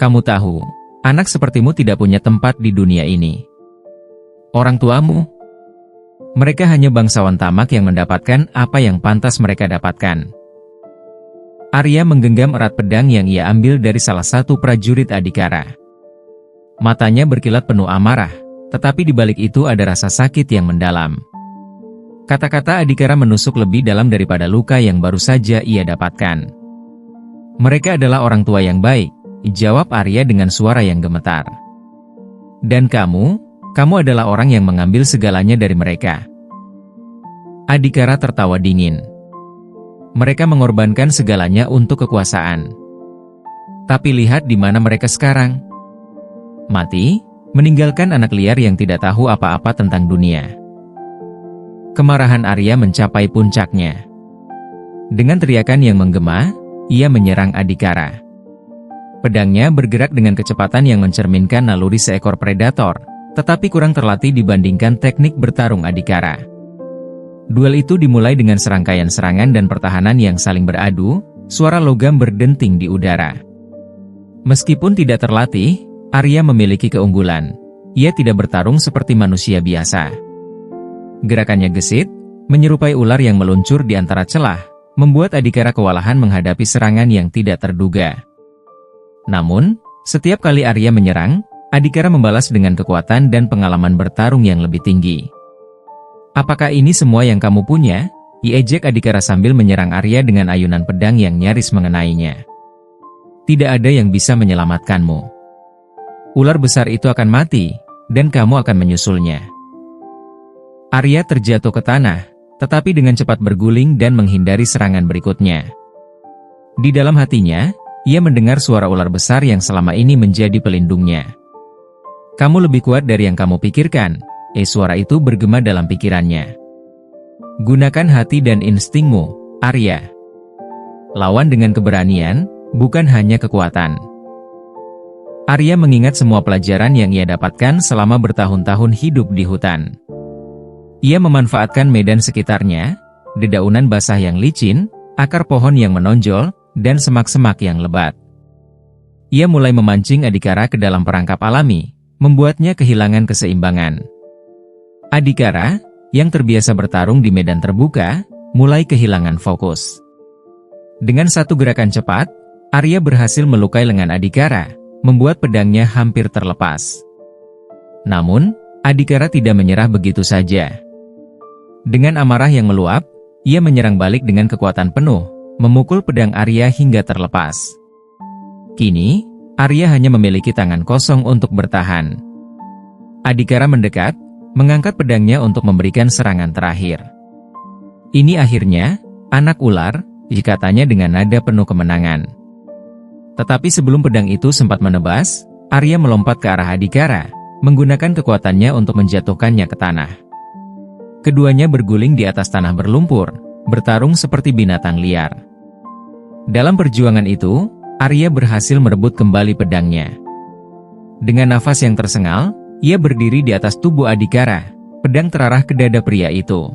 [SPEAKER 1] "Kamu tahu, anak sepertimu tidak punya tempat di dunia ini. Orang tuamu, mereka hanya bangsawan tamak yang mendapatkan apa yang pantas mereka dapatkan." Arya menggenggam erat pedang yang ia ambil dari salah satu prajurit Adhikara. Matanya berkilat penuh amarah, tetapi di balik itu ada rasa sakit yang mendalam. Kata-kata Adhikara menusuk lebih dalam daripada luka yang baru saja ia dapatkan. "Mereka adalah orang tua yang baik," jawab Arya dengan suara yang gemetar. "Dan kamu adalah orang yang mengambil segalanya dari mereka." Adhikara tertawa dingin. "Mereka mengorbankan segalanya untuk kekuasaan. Tapi lihat di mana mereka sekarang. Mati, meninggalkan anak liar yang tidak tahu apa-apa tentang dunia." Kemarahan Arya mencapai puncaknya. Dengan teriakan yang menggema, ia menyerang Adhikara. Pedangnya bergerak dengan kecepatan yang mencerminkan naluri seekor predator, tetapi kurang terlatih dibandingkan teknik bertarung Adhikara. Duel itu dimulai dengan serangkaian serangan dan pertahanan yang saling beradu, suara logam berdenting di udara. Meskipun tidak terlatih, Arya memiliki keunggulan. Ia tidak bertarung seperti manusia biasa. Gerakannya gesit, menyerupai ular yang meluncur di antara celah, membuat Adhikara kewalahan menghadapi serangan yang tidak terduga. Namun, setiap kali Arya menyerang, Adhikara membalas dengan kekuatan dan pengalaman bertarung yang lebih tinggi. "Apakah ini semua yang kamu punya?" ejek Adhikara sambil menyerang Arya dengan ayunan pedang yang nyaris mengenainya. "Tidak ada yang bisa menyelamatkanmu. Ular besar itu akan mati, dan kamu akan menyusulnya." Arya terjatuh ke tanah, tetapi dengan cepat berguling dan menghindari serangan berikutnya. Di dalam hatinya, ia mendengar suara ular besar yang selama ini menjadi pelindungnya. "Kamu lebih kuat dari yang kamu pikirkan," suara itu bergema dalam pikirannya. "Gunakan hati dan instingmu, Arya," lawan dengan keberanian, bukan hanya kekuatan. Arya mengingat semua pelajaran yang ia dapatkan selama bertahun-tahun hidup di hutan. Ia memanfaatkan medan sekitarnya, dedaunan basah yang licin, akar pohon yang menonjol, dan semak-semak yang lebat. Ia mulai memancing Adhikara ke dalam perangkap alami, membuatnya kehilangan keseimbangan. Adhikara, yang terbiasa bertarung di medan terbuka, mulai kehilangan fokus. Dengan satu gerakan cepat, Arya berhasil melukai lengan Adhikara, membuat pedangnya hampir terlepas. Namun, Adhikara tidak menyerah begitu saja. Dengan amarah yang meluap, ia menyerang balik dengan kekuatan penuh, memukul pedang Arya hingga terlepas. Kini, Arya hanya memiliki tangan kosong untuk bertahan. Adhikara mendekat, mengangkat pedangnya untuk memberikan serangan terakhir. Ini akhirnya, anak ular, dikatanya dengan nada penuh kemenangan. Tetapi sebelum pedang itu sempat menebas, Arya melompat ke arah Adhikara, menggunakan kekuatannya untuk menjatuhkannya ke tanah. Keduanya berguling di atas tanah berlumpur, bertarung seperti binatang liar. Dalam perjuangan itu, Arya berhasil merebut kembali pedangnya. Dengan nafas yang tersengal, ia berdiri di atas tubuh Adhikara, pedang terarah ke dada pria itu.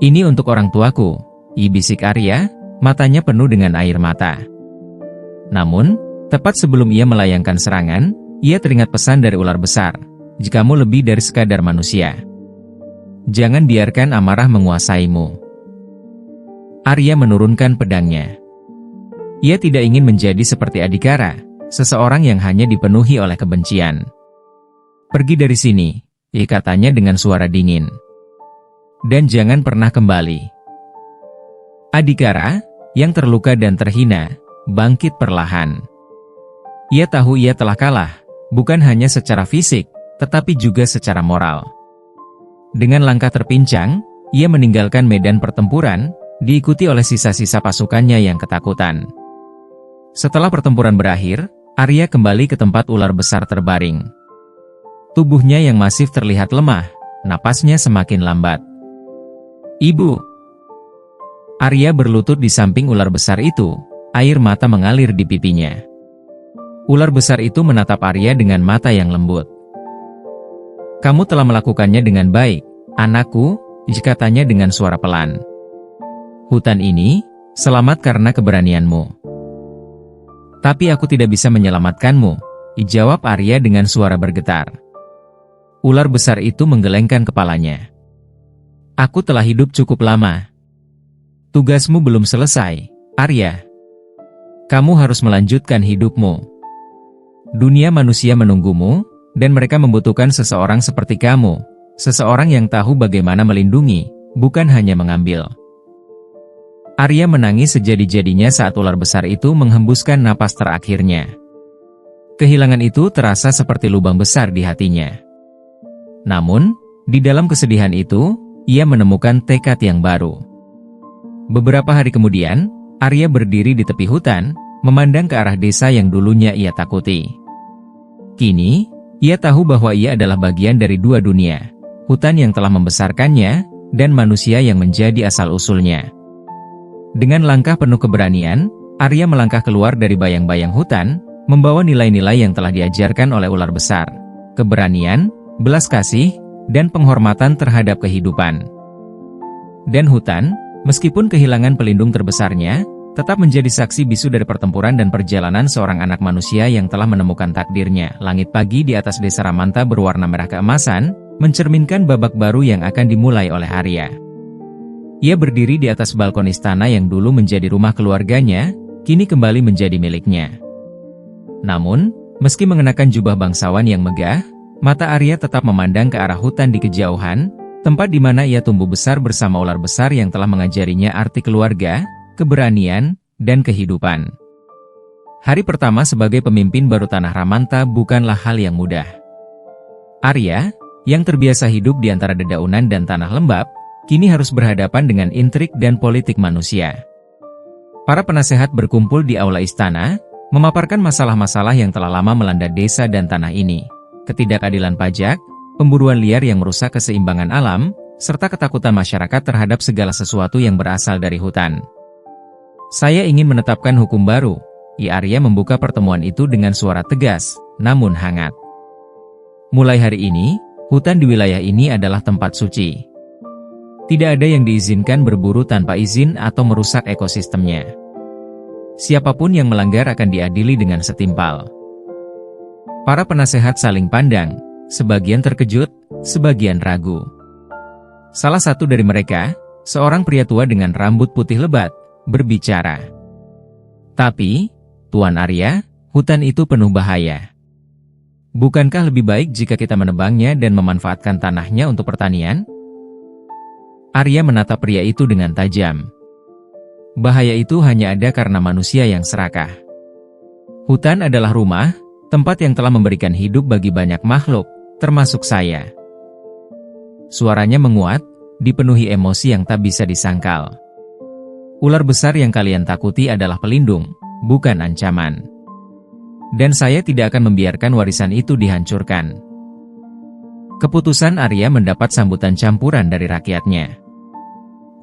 [SPEAKER 1] "Ini untuk orang tuaku," bisik Arya, matanya penuh dengan air mata. Namun, tepat sebelum ia melayangkan serangan, ia teringat pesan dari ular besar, "Jikamu lebih dari sekadar manusia, jangan biarkan amarah menguasaimu." Arya menurunkan pedangnya. Ia tidak ingin menjadi seperti Adhikara, seseorang yang hanya dipenuhi oleh kebencian. "Pergi dari sini," katanya dengan suara dingin. "Dan jangan pernah kembali." Adhikara, yang terluka dan terhina, bangkit perlahan. Ia tahu ia telah kalah, bukan hanya secara fisik, tetapi juga secara moral. Dengan langkah terpincang, ia meninggalkan medan pertempuran, diikuti oleh sisa-sisa pasukannya yang ketakutan. Setelah pertempuran berakhir, Arya kembali ke tempat ular besar terbaring. Tubuhnya yang masif terlihat lemah, napasnya semakin lambat. "Ibu!" Arya berlutut di samping ular besar itu, air mata mengalir di pipinya. Ular besar itu menatap Arya dengan mata yang lembut. "Kamu telah melakukannya dengan baik, anakku," katanya dengan suara pelan. "Hutan ini, selamat karena keberanianmu." "Tapi aku tidak bisa menyelamatkanmu," jawab Arya dengan suara bergetar. Ular besar itu menggelengkan kepalanya. "Aku telah hidup cukup lama. Tugasmu belum selesai, Arya. Kamu harus melanjutkan hidupmu. Dunia manusia menunggumu, dan mereka membutuhkan seseorang seperti kamu, seseorang yang tahu bagaimana melindungi, bukan hanya mengambil." Arya menangis sejadi-jadinya saat ular besar itu menghembuskan napas terakhirnya. Kehilangan itu terasa seperti lubang besar di hatinya. Namun, di dalam kesedihan itu, ia menemukan tekad yang baru. Beberapa hari kemudian, Arya berdiri di tepi hutan, memandang ke arah desa yang dulunya ia takuti. Kini, ia tahu bahwa ia adalah bagian dari dua dunia, hutan yang telah membesarkannya, dan manusia yang menjadi asal-usulnya. Dengan langkah penuh keberanian, Arya melangkah keluar dari bayang-bayang hutan, membawa nilai-nilai yang telah diajarkan oleh ular besar, keberanian, belas kasih, dan penghormatan terhadap kehidupan. Dan hutan, meskipun kehilangan pelindung terbesarnya, tetap menjadi saksi bisu dari pertempuran dan perjalanan seorang anak manusia yang telah menemukan takdirnya. Langit pagi di atas desa Ramanta berwarna merah keemasan, mencerminkan babak baru yang akan dimulai oleh Arya. Ia berdiri di atas balkon istana yang dulu menjadi rumah keluarganya, kini kembali menjadi miliknya. Namun, meski mengenakan jubah bangsawan yang megah, mata Arya tetap memandang ke arah hutan di kejauhan, tempat di mana ia tumbuh besar bersama ular besar yang telah mengajarinya arti keluarga, keberanian, dan kehidupan. Hari pertama sebagai pemimpin baru Tanah Ramanta bukanlah hal yang mudah. Arya, yang terbiasa hidup di antara dedaunan dan tanah lembab, kini harus berhadapan dengan intrik dan politik manusia. Para penasehat berkumpul di aula istana, memaparkan masalah-masalah yang telah lama melanda desa dan tanah ini. Ketidakadilan pajak, pemburuan liar yang merusak keseimbangan alam, serta ketakutan masyarakat terhadap segala sesuatu yang berasal dari hutan. Saya ingin menetapkan hukum baru. Arya membuka pertemuan itu dengan suara tegas, namun hangat. Mulai hari ini, hutan di wilayah ini adalah tempat suci. Tidak ada yang diizinkan berburu tanpa izin atau merusak ekosistemnya. Siapapun yang melanggar akan diadili dengan setimpal. Para penasehat saling pandang, sebagian terkejut, sebagian ragu. Salah satu dari mereka, seorang pria tua dengan rambut putih lebat, berbicara. Tapi, Tuan Arya, hutan itu penuh bahaya. Bukankah lebih baik jika kita menebangnya dan memanfaatkan tanahnya untuk pertanian? Arya menatap pria itu dengan tajam. Bahaya itu hanya ada karena manusia yang serakah. Hutan adalah rumah, tempat yang telah memberikan hidup bagi banyak makhluk, termasuk saya. Suaranya menguat, dipenuhi emosi yang tak bisa disangkal. Ular besar yang kalian takuti adalah pelindung, bukan ancaman. Dan saya tidak akan membiarkan warisan itu dihancurkan. Keputusan Arya mendapat sambutan campuran dari rakyatnya.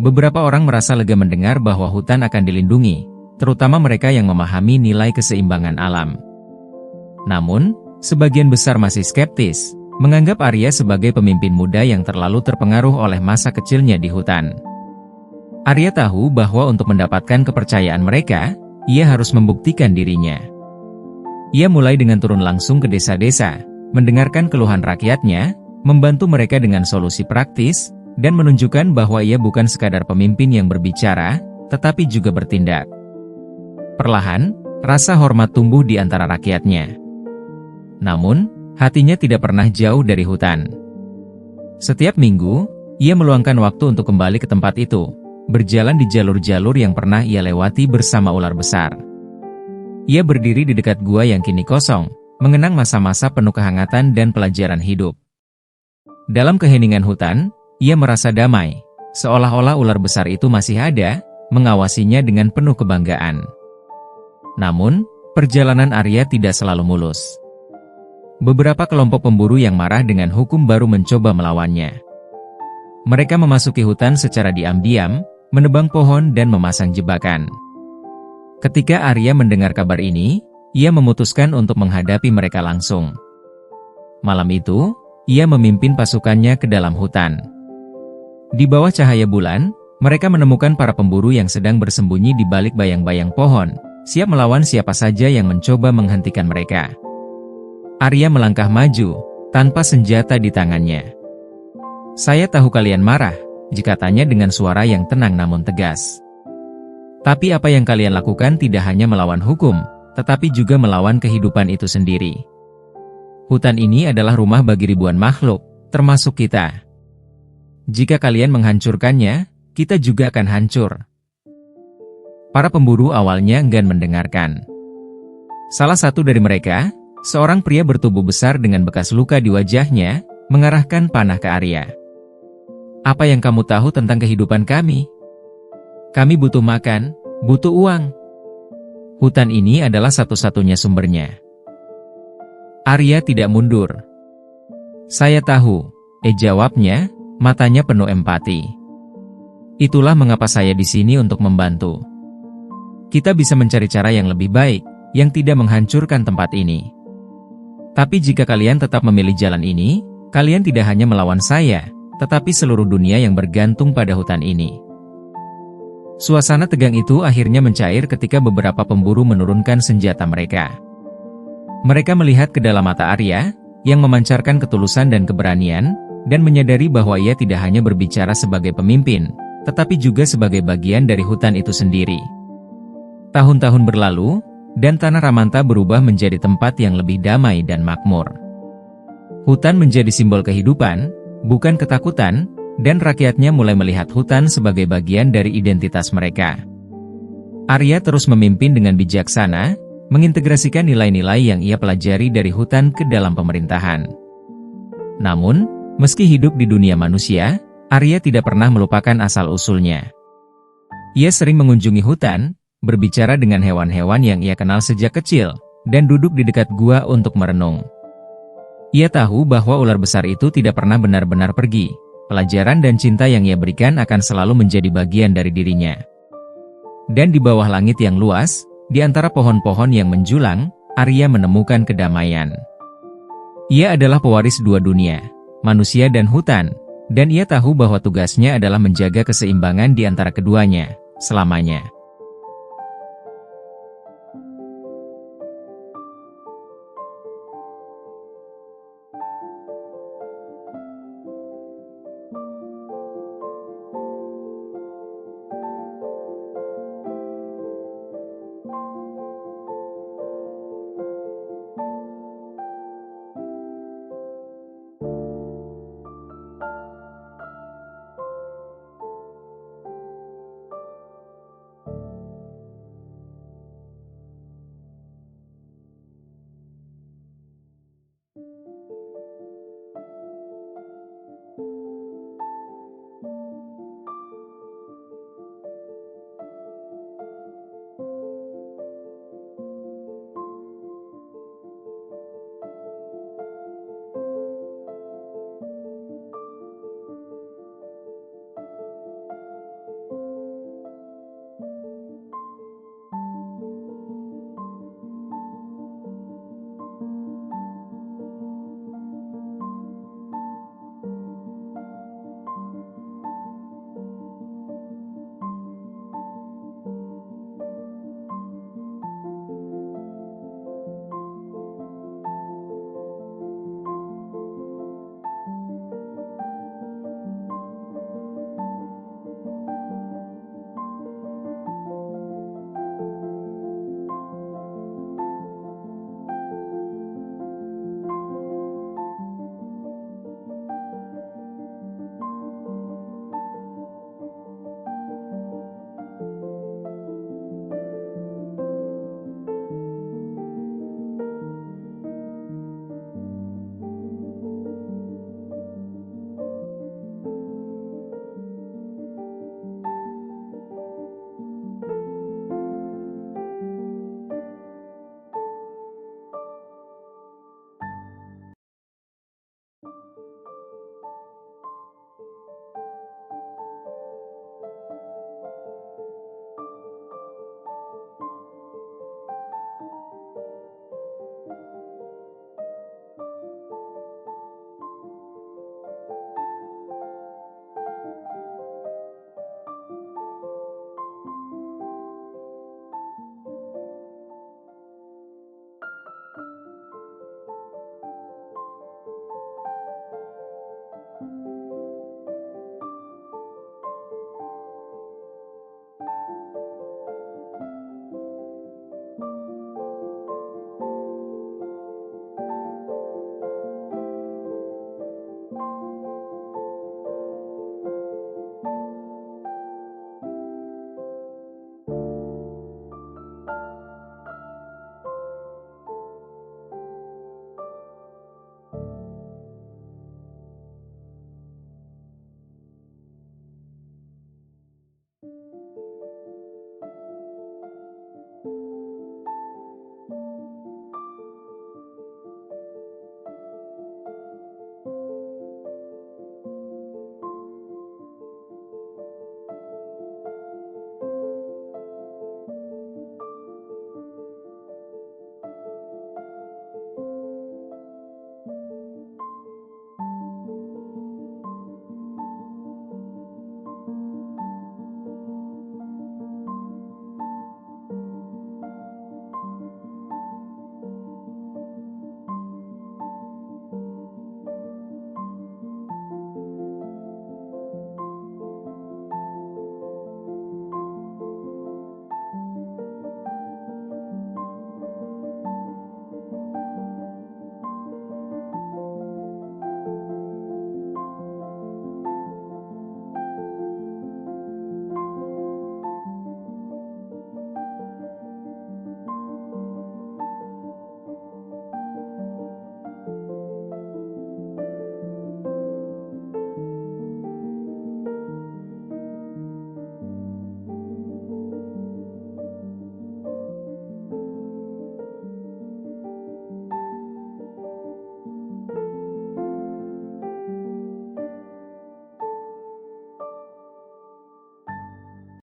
[SPEAKER 1] Beberapa orang merasa lega mendengar bahwa hutan akan dilindungi, terutama mereka yang memahami nilai keseimbangan alam. Namun, sebagian besar masih skeptis, menganggap Arya sebagai pemimpin muda yang terlalu terpengaruh oleh masa kecilnya di hutan. Arya tahu bahwa untuk mendapatkan kepercayaan mereka, ia harus membuktikan dirinya. Ia mulai dengan turun langsung ke desa-desa, mendengarkan keluhan rakyatnya, membantu mereka dengan solusi praktis, dan menunjukkan bahwa ia bukan sekadar pemimpin yang berbicara, tetapi juga bertindak. Perlahan, rasa hormat tumbuh di antara rakyatnya. Namun, hatinya tidak pernah jauh dari hutan. Setiap minggu, ia meluangkan waktu untuk kembali ke tempat itu, berjalan di jalur-jalur yang pernah ia lewati bersama ular besar. Ia berdiri di dekat gua yang kini kosong, mengenang masa-masa penuh kehangatan dan pelajaran hidup. Dalam keheningan hutan, ia merasa damai, seolah-olah ular besar itu masih ada, mengawasinya dengan penuh kebanggaan. Namun, perjalanan Arya tidak selalu mulus. Beberapa kelompok pemburu yang marah dengan hukum baru mencoba melawannya. Mereka memasuki hutan secara diam-diam, menebang pohon dan memasang jebakan. Ketika Arya mendengar kabar ini, ia memutuskan untuk menghadapi mereka langsung. Malam itu, ia memimpin pasukannya ke dalam hutan. Di bawah cahaya bulan, mereka menemukan para pemburu yang sedang bersembunyi di balik bayang-bayang pohon, siap melawan siapa saja yang mencoba menghentikan mereka. Arya melangkah maju, tanpa senjata di tangannya. "Saya tahu kalian marah," katanya dengan suara yang tenang namun tegas. "Tapi apa yang kalian lakukan tidak hanya melawan hukum, tetapi juga melawan kehidupan itu sendiri. Hutan ini adalah rumah bagi ribuan makhluk, termasuk kita. Jika kalian menghancurkannya, kita juga akan hancur." Para pemburu awalnya enggan mendengarkan. Salah satu dari mereka, seorang pria bertubuh besar dengan bekas luka di wajahnya, mengarahkan panah ke Arya. "Apa yang kamu tahu tentang kehidupan kami? Kami butuh makan, butuh uang. Hutan ini adalah satu-satunya sumbernya." Arya tidak mundur. "Saya tahu," jawabnya, matanya penuh empati. "Itulah mengapa saya di sini untuk membantu. Kita bisa mencari cara yang lebih baik, yang tidak menghancurkan tempat ini. Tapi jika kalian tetap memilih jalan ini, kalian tidak hanya melawan saya, tetapi seluruh dunia yang bergantung pada hutan ini." Suasana tegang itu akhirnya mencair ketika beberapa pemburu menurunkan senjata mereka. Mereka melihat ke dalam mata Arya, yang memancarkan ketulusan dan keberanian, dan menyadari bahwa ia tidak hanya berbicara sebagai pemimpin, tetapi juga sebagai bagian dari hutan itu sendiri. Tahun-tahun berlalu, dan tanah Ramanta berubah menjadi tempat yang lebih damai dan makmur. Hutan menjadi simbol kehidupan, bukan ketakutan, dan rakyatnya mulai melihat hutan sebagai bagian dari identitas mereka. Arya terus memimpin dengan bijaksana, mengintegrasikan nilai-nilai yang ia pelajari dari hutan ke dalam pemerintahan. Namun, meski hidup di dunia manusia, Arya tidak pernah melupakan asal-usulnya. Ia sering mengunjungi hutan, berbicara dengan hewan-hewan yang ia kenal sejak kecil, dan duduk di dekat gua untuk merenung. Ia tahu bahwa ular besar itu tidak pernah benar-benar pergi. Pelajaran dan cinta yang ia berikan akan selalu menjadi bagian dari dirinya. Dan di bawah langit yang luas, di antara pohon-pohon yang menjulang, Arya menemukan kedamaian. Ia adalah pewaris dua dunia, manusia dan hutan, dan ia tahu bahwa tugasnya adalah menjaga keseimbangan di antara keduanya, selamanya.